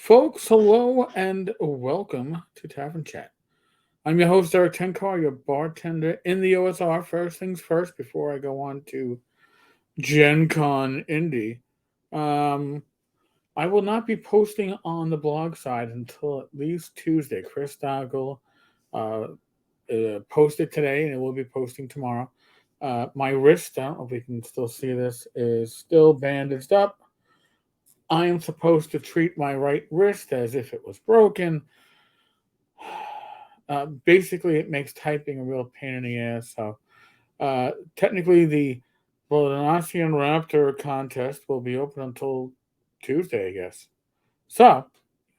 Folks, hello and welcome to Tavern Chat. I'm your host, Eric Tenkar, your bartender in the OSR. First things first, before I go on to Gen Con Indie, um, I will not be posting on the blog side until at least Tuesday. Chris Doggle uh, posted today, and it will be posting tomorrow. My wrist, I don't know if we can still see this, is still bandaged up. I am supposed to treat my right wrist as if it was broken. Basically, it makes typing a real pain in the ass. So, technically, the Volodonasian Raptor contest will be open until Tuesday, I guess. So,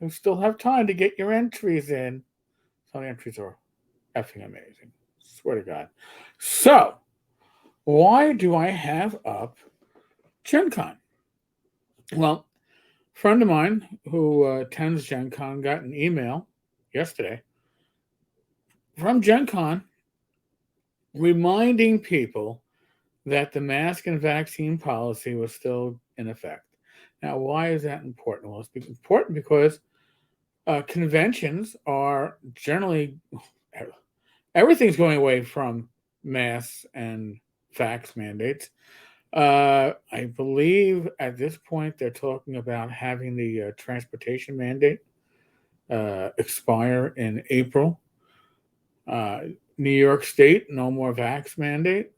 you still have time to get your entries in. Some entries are effing amazing. Swear to God. So, why do I have up Gen Con? Well, a friend of mine who attends Gen Con got an email yesterday from Gen Con reminding people that the mask and vaccine policy was still in effect. Now, why is that important? Well, it's important because conventions are generally everything's going away from masks and vax mandates. I believe at this point they're talking about having the transportation mandate expire in April. Uh, New York State, no more vax mandate.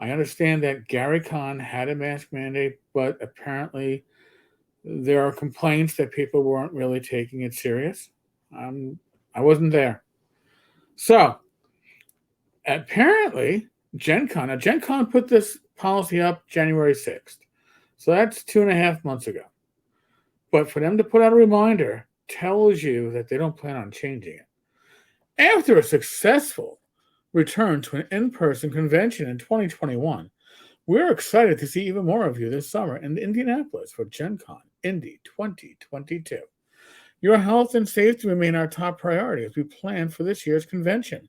I understand that Gary Kahn had a mask mandate, but apparently there are complaints that people weren't really taking it serious. Um, I wasn't there. So apparently, Gen Con put this policy up January 6th. So that's 2.5 months ago. But for them to put out a reminder tells you that they don't plan on changing it. After a successful return to an in person convention in 2021, we're excited to see even more of you this summer in Indianapolis for Gen Con Indy 2022. Your health and safety remain our top priority as we plan for this year's convention.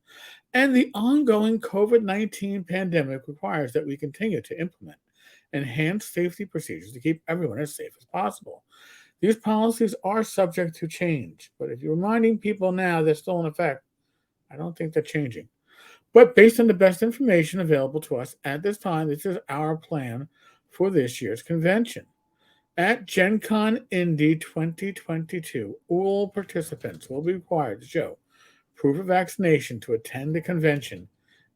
And the ongoing COVID 19 pandemic requires that we continue to implement enhanced safety procedures to keep everyone as safe as possible. These policies are subject to change, but if you're reminding people now they're still in effect, I don't think they're changing. But based on the best information available to us at this time, this is our plan for this year's convention. At Gen Con Indy 2022, all participants will be required to show proof of vaccination to attend the convention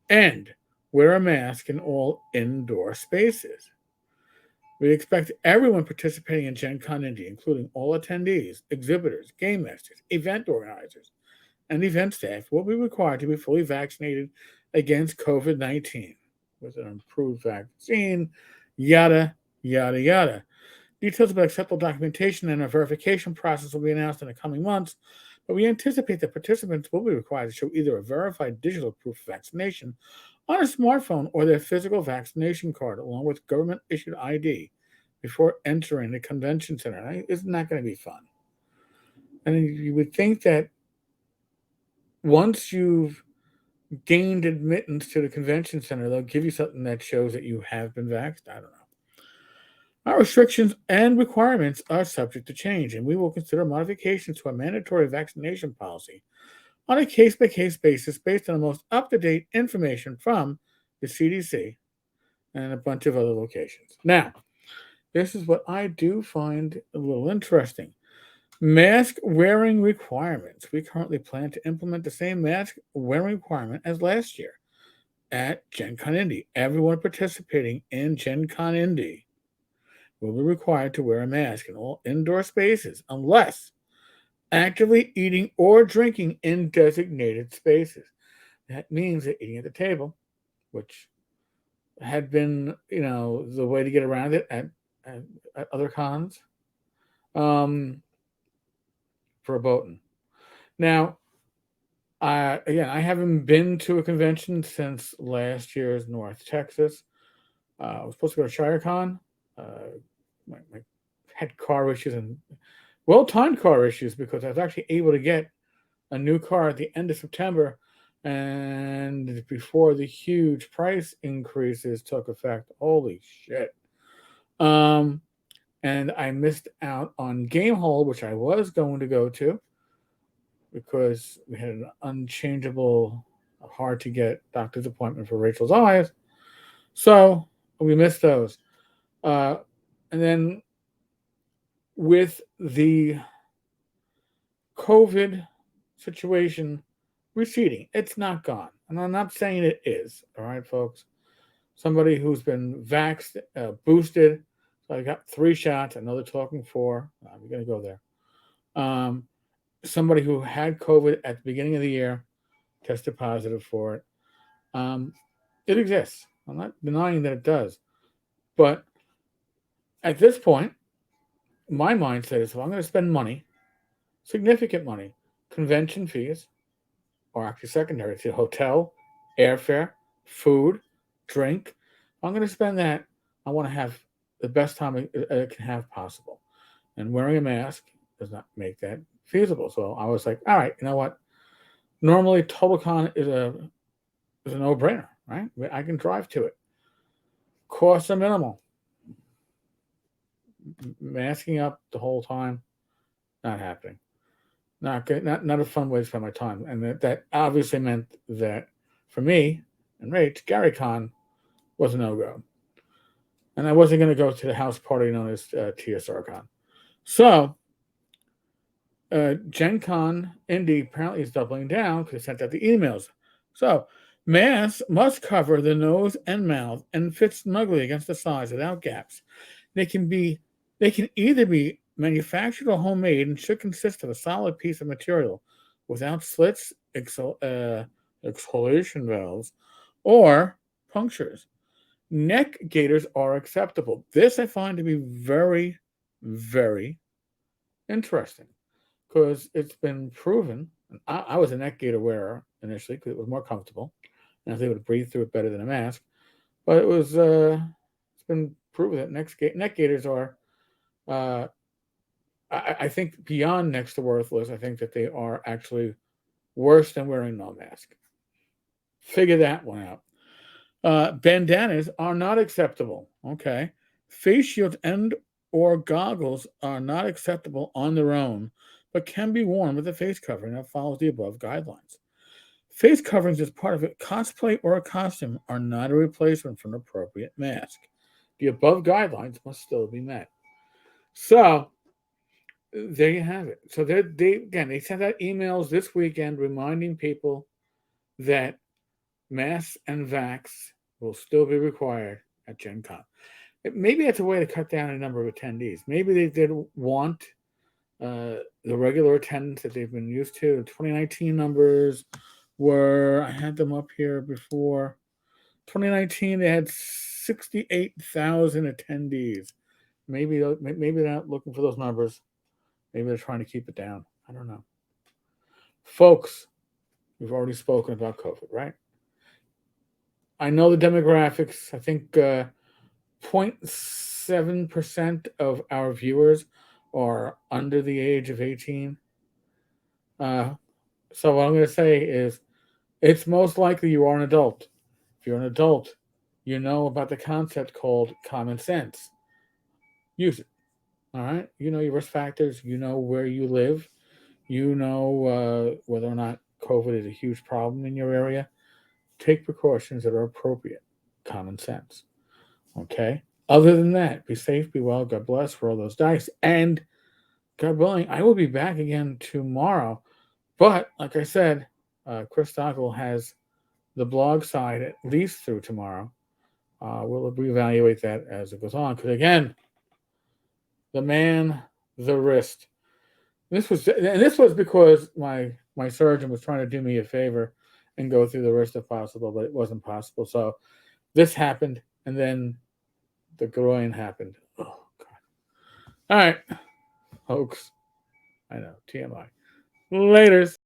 and wear a mask in all indoor spaces. We expect everyone participating in Gen Con Indy, including all attendees, exhibitors, game masters, event organizers, and event staff, will be required to be fully vaccinated against COVID 19 with an improved vaccine, yada, yada, yada. Details about acceptable documentation and a verification process will be announced in the coming months, but we anticipate that participants will be required to show either a verified digital proof of vaccination on a smartphone or their physical vaccination card, along with government issued ID, before entering the convention center. Now, isn't that going to be fun? And you would think that once you've gained admittance to the convention center, they'll give you something that shows that you have been vaxxed. I don't know. Our restrictions and requirements are subject to change, and we will consider modifications to our mandatory vaccination policy on a case by case basis based on the most up to date information from the CDC and a bunch of other locations. Now, this is what I do find a little interesting. Mask wearing requirements. We currently plan to implement the same mask wearing requirement as last year at Gen Con Indy. Everyone participating in Gen Con Indy will be required to wear a mask in all indoor spaces unless actively eating or drinking in designated spaces. That means that eating at the table, which had been, the way to get around it at, at other cons, um, verboten. Now, again, I haven't been to a convention since last year's North Texas. I was supposed to go to ShireCon. My had car issues and well-timed car issues because I was actually able to get a new car at the end of September, and before the huge price increases took effect. Holy shit! Um, And I missed out on Game Hole, which I was going to go to because we had an unchangeable, hard to get doctor's appointment for Rachel's eyes. So we missed those. Uh, and then with the COVID situation receding, it's not gone. And I'm not saying it is. All right, folks. Somebody who's been vaxxed, boosted. So I got 3 shots. I know they're talking 4. I'm going to go there. Somebody who had COVID at the beginning of the year tested positive for it. It exists. I'm not denying that it does. But at this point, my mindset is if I'm going to spend money, significant money, convention fees, or actually secondary to hotel, airfare, food, drink. If I'm going to spend that, I want to have the best time I can have possible. And wearing a mask does not make that feasible. So I was like, all right, you know what? Normally, TotalCon is a no-brainer, right? I can drive to it. Costs are minimal. Masking up the whole time, not happening. Not good. Not a fun way to spend my time. And that obviously meant that for me and Rach, GaryCon was a no-go. And I wasn't going to go to the house party known as TSRCon. So Gen Con Indy apparently is doubling down because they sent out the emails. So masks must cover the nose and mouth and fit snugly against the sides without gaps. They can either be manufactured or homemade and should consist of a solid piece of material without slits, exhalation valves, or punctures. Neck gaiters are acceptable. This I find to be very, very interesting because it's been proven. I was a neck gaiter wearer initially because it was more comfortable and I was able to breathe through it better than a mask. But it's been proven that neck gaiters are, I think, beyond next to worthless. I think that they are actually worse than wearing no mask. Figure that one out. Bandanas are not acceptable. Okay. Face shields and or goggles are not acceptable on their own, but can be worn with a face covering that follows the above guidelines. Face coverings as part of a cosplay or a costume are not a replacement for an appropriate mask. The above guidelines must still be met. So there you have it. So they sent out emails this weekend reminding people that masks and vax will still be required at Gen Con. Maybe that's a way to cut down the number of attendees. Maybe they did want the regular attendance that they've been used to. The 2019 numbers were, I had them up here before. 2019, they had 68,000 attendees. Maybe they're not looking for those numbers. Maybe they're trying to keep it down. I don't know. Folks, we've already spoken about COVID, right? I know the demographics. I think 0.7% of our viewers are under the age of 18. So what I'm going to say is it's most likely you are an adult. If you're an adult, you know about the concept called common sense. Use it. All right? You know your risk factors. You know where you live. You know whether or not COVID is a huge problem in your area. Take precautions that are appropriate. Common sense. Okay? Other than that, be safe, be well, God bless, roll those dice. And God willing, I will be back again tomorrow. But like I said, Chris Stockel has the blog side at least through tomorrow. We'll reevaluate that as it goes on. Because again, the man, the wrist. This was because my surgeon was trying to do me a favor and go through the wrist if possible, but it wasn't possible. So this happened, and then the groin happened. Oh God! All right, folks. I know TMI. Laters.